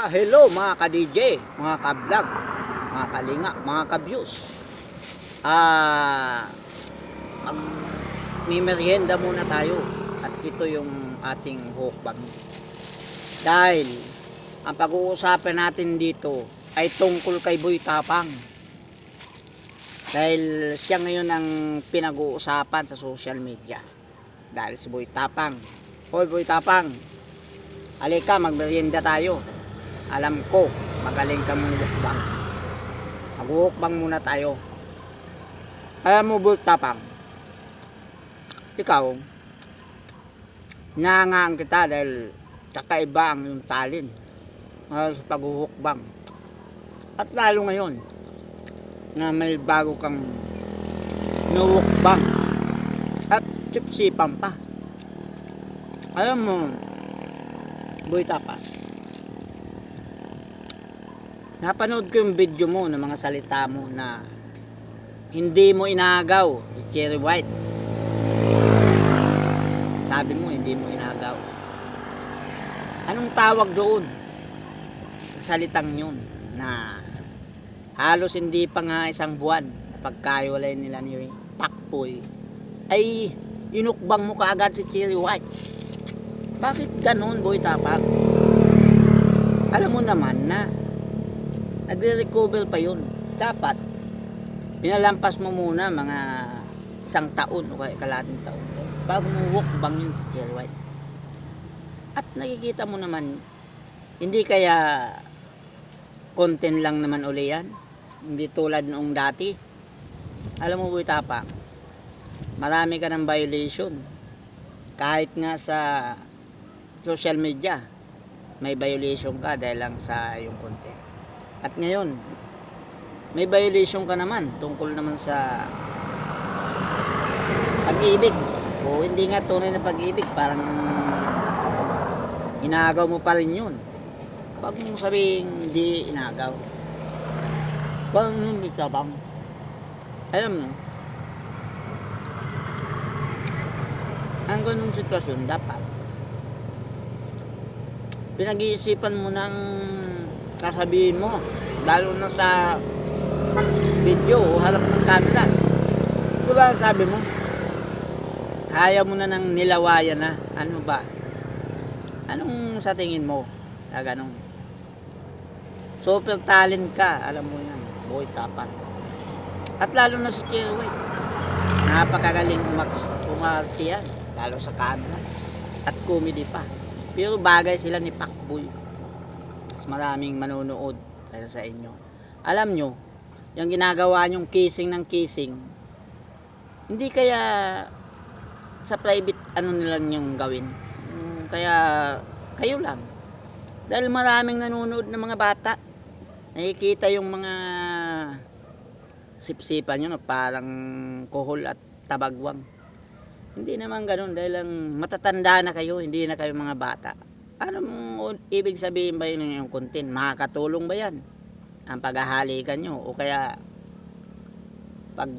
Hello mga ka-DJ, mga ka-vlog, mga kalinga, mga ka-views. Ah, may merienda muna tayo at ito yung ating hukbang. Dahil ang pag-uusapan natin dito ay tungkol kay Boy Tapang. Dahil siya ngayon ang pinag-uusapan sa social media. Dahil si Boy Tapang. Hoy Boy Tapang, halika magmerienda tayo. Alam ko, magaling ka mong hukbang. Mag-hukbang muna tayo. Alam mo Boy Tapang, ikaw, nangangaan kita dahil kakaiba ang yung talent sa pag-hukbang. At lalo ngayon, na may bago kang nuhukbang at sipsipan pa. Alam mo, Boy Tapang, napanood ko yung video mo ng mga salita mo na hindi mo inagaw si Cherry White. Sabi mo, hindi mo inagaw. Anong tawag doon sa salitang yun na halos hindi pa nga isang buwan na pagkaiwalay nila ni Pacboy ay inukbang mo kaagad si Cherry White? Bakit ganun, Boy Tapang? Alam mo naman na nagre-recover pa yun. Dapat pinalampas mo muna mga isang taon o kalating taon bago mo hukbang yun si Cherry White. At nakikita mo naman, hindi kaya content lang naman uli yan, hindi tulad noong dati. Alam mo Boy Tapang, marami ka ng violation. Kahit nga sa social media may violation ka dahil lang sa yung content. At ngayon may violation ka naman tungkol naman sa pag-ibig. O hindi nga tunay na pag-ibig, parang inagaw mo pa rin yun. Wag mong sabihin hindi inagaw. Parang hindi ka bang alam mo, ang ganung sitwasyon dapat pinag-iisipan mo ng sasabihin mo, lalo na sa video o harap ng camera. Diba sabi mo, ayaw mo na ng nilawayan na. Ano ba? Anong sa tingin mo? Ganun. Super talent ka, alam mo yan, Boy Tapang. At lalo na si Cherry White, napakagaling umarte yan, lalo sa camera at comedy pa. Pero bagay sila ni Pacboy. Mas maraming manonood kaya sa inyo. Alam nyo, yung ginagawa nyong kissing ng kissing, hindi kaya sa private ano nilang yung gawin. Kaya kayo lang. Dahil maraming nanonood ng mga bata. Nakikita yung mga sipsipan nyo na parang kohol at tabagwang. Hindi naman ganun dahil lang matatanda na kayo, hindi na kayo mga bata. Anong ibig sabihin ba yun yung content? Makakatulong ba yan? Ang paghahalikan nyo o kaya pag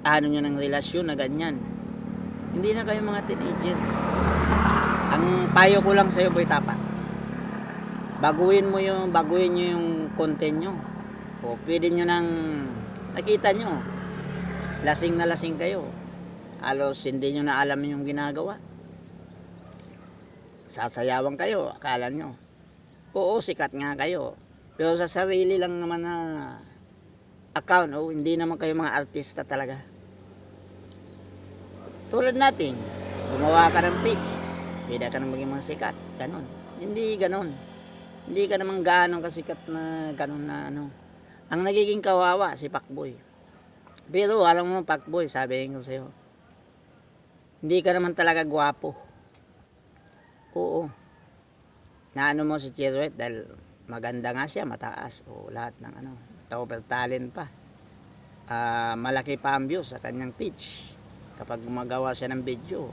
ano nyo ng relasyon na ganyan. Hindi na kayo mga teenager. Ang payo ko lang sa'yo Boy Tapang, baguhin nyo yung content nyo. O pwede nyo nang nakita nyo lasing na lasing kayo, halos hindi nyo na alam yung ginagawa, sasayawan kayo, akala nyo oo sikat nga kayo, pero sa sarili lang naman na account, hindi naman kayo mga artista talaga. Tulad natin, gumawa ka ng page, pwede ka nang maging mga sikat, ganon. Hindi ganon, hindi ka naman gaano kasikat na ganon na ano. Ang nagiging kawawa si Pacboy. Pero alam mo Pacboy, sabihin ko sa'yo, hindi ka naman talaga gwapo. Oo, naano mo si Cherry White dahil maganda nga siya, mataas o lahat ng ano, super talent pa. Malaki pa ang views sa kanyang page kapag gumagawa siya ng video.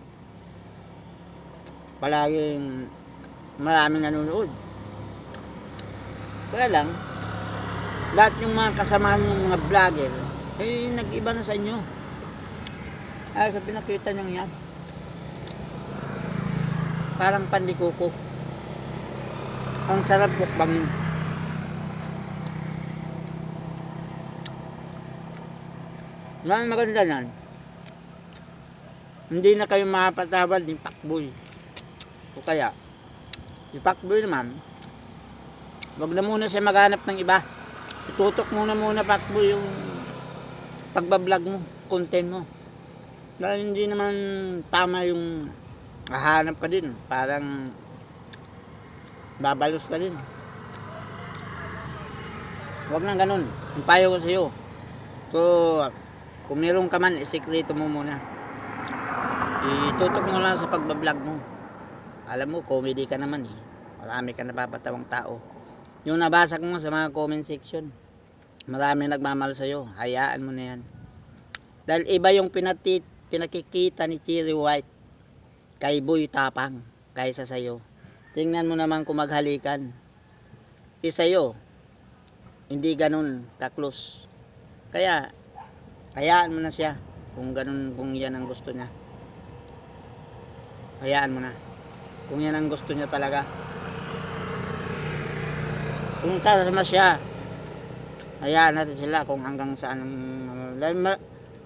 Palaging maraming nanonood. Kaya lang lahat yung mga kasama ng mga vlogger nag-iba na sa inyo. Sa pinakita nyo yan, parang pandikuko. Ang sarap mukbang. Ang maganda nan. Hindi na kayo mapatawad ni Pakboy. O kaya, si Pakboy naman, wag na muna siya maghanap ng iba. Itutok muna Pakboy yung pagbablog mo, content mo. Dahil hindi naman tama yung hahanap ka din. Parang babalos ka din. Wag nang ganun. Yung payo ko sa'yo. Kung meron ka man, isikreto mo muna. Itutok mo lang sa pagbablog mo. Alam mo, comedy ka naman eh. Marami ka napapatawang tao. Yung nabasa ko sa mga comment section, marami nagmamahal sa'yo. Hayaan mo na yan. Dahil iba yung pinakikita ni Cherry White kay Boy Tapang kaysa sa'yo. Tingnan mo naman kung maghalikan. Sa'yo, hindi ganun ka-close. Kaya, hayaan mo na siya kung ganun, kung yan ang gusto niya. Hayaan mo na kung yan ang gusto niya talaga. Kung sasama siya, hayaan natin sila kung hanggang saan.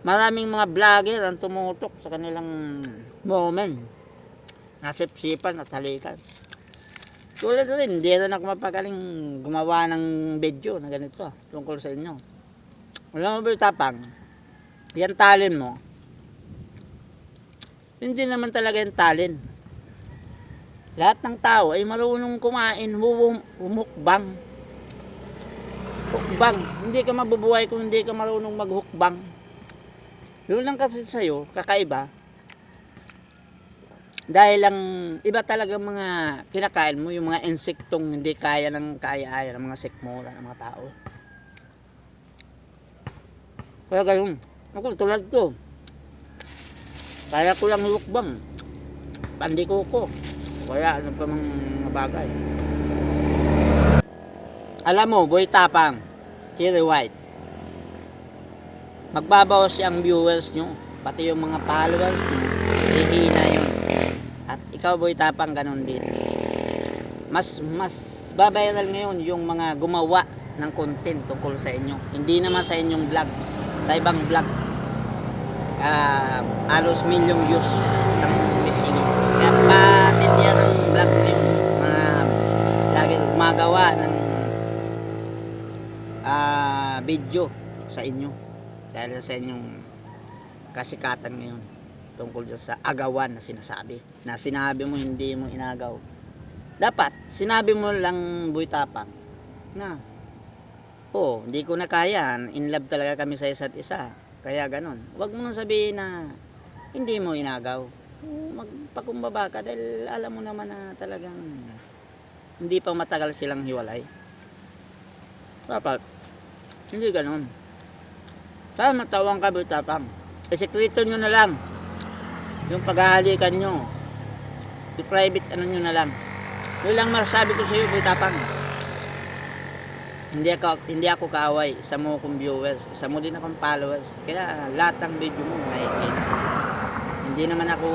Maraming mga vlogger ang tumutok sa kanilang moment. Nasipsipan at halikan. Tulad rin, hindi rin ako mapagaling gumawa ng video na ganito tungkol sa inyo. Alam mo ba yung Tapang? Yan talent mo. Hindi naman talaga yung talent. Lahat ng tao ay marunong kumain, humukbang. Hukbang. Hindi ka mabubuhay kung hindi ka marunong maghukbang. Yun lang kasi sa'yo, kakaiba. Dahil lang iba talaga mga kinakain mo, yung mga insektong hindi kaya ng kaya-aya ng mga sikmura ng mga tao. Kaya ganun. Ako tulad ko. Kaya ko lang hukbang. Pandikuko. Kaya ano pa mga bagay. Alam mo, Boy Tapang, Cherry White, magbabawas ang viewers nyo, pati yung mga followers nyo, hihina yun. At ikaw, Boy Tapang, ganun din. Mas babiral ngayon yung mga gumawa ng content tungkol sa inyo. Hindi naman sa inyong vlog, sa ibang vlog. Alos milyong views ang bitingin. Kaya patindihan ng vlog ngayon, mga lagi gumagawa ng video sa inyo dahil sa inyong kasikatan ngayon tungkol sa agawan na sinasabi, na sinabi mo hindi mo inagaw. Dapat sinabi mo lang, Boy Tapang, na hindi ko na kaya, in love talaga kami sa isa't isa, kaya ganon. Huwag mo nang sabihin na hindi mo inagaw. Magpakumbaba ka dahil alam mo naman na talagang hindi pa matagal silang hiwalay. Dapat hindi ganon. Sana matawang ka, Boy Tapang. Isekreto nyo na lang yung paghahalikan nyo. I-private ano nyo na lang. Yun lang masasabi ko sa iyo, Boy Tapang. Hindi ako kaaway. Isa mo akong viewers, isa mo din akong followers. Kaya lahat ng video mo nakikita. Hindi naman ako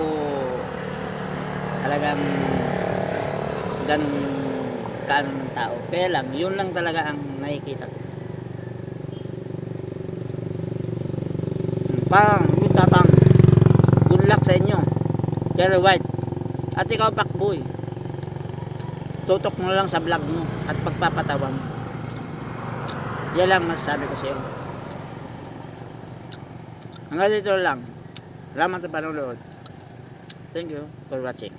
talagang ganun kaano ng tao. Kaya lang, yun lang talaga ang nakikita ko. Parang, Boy Tapang, good luck sa inyo, Cherry White. At ikaw, Pakboy, tutok mo lang sa vlog mo at pagpapatawa mo. Yan lang masasabi ko sa iyo. Hanggang dito lang. Salamat sa panonood. Thank you for watching.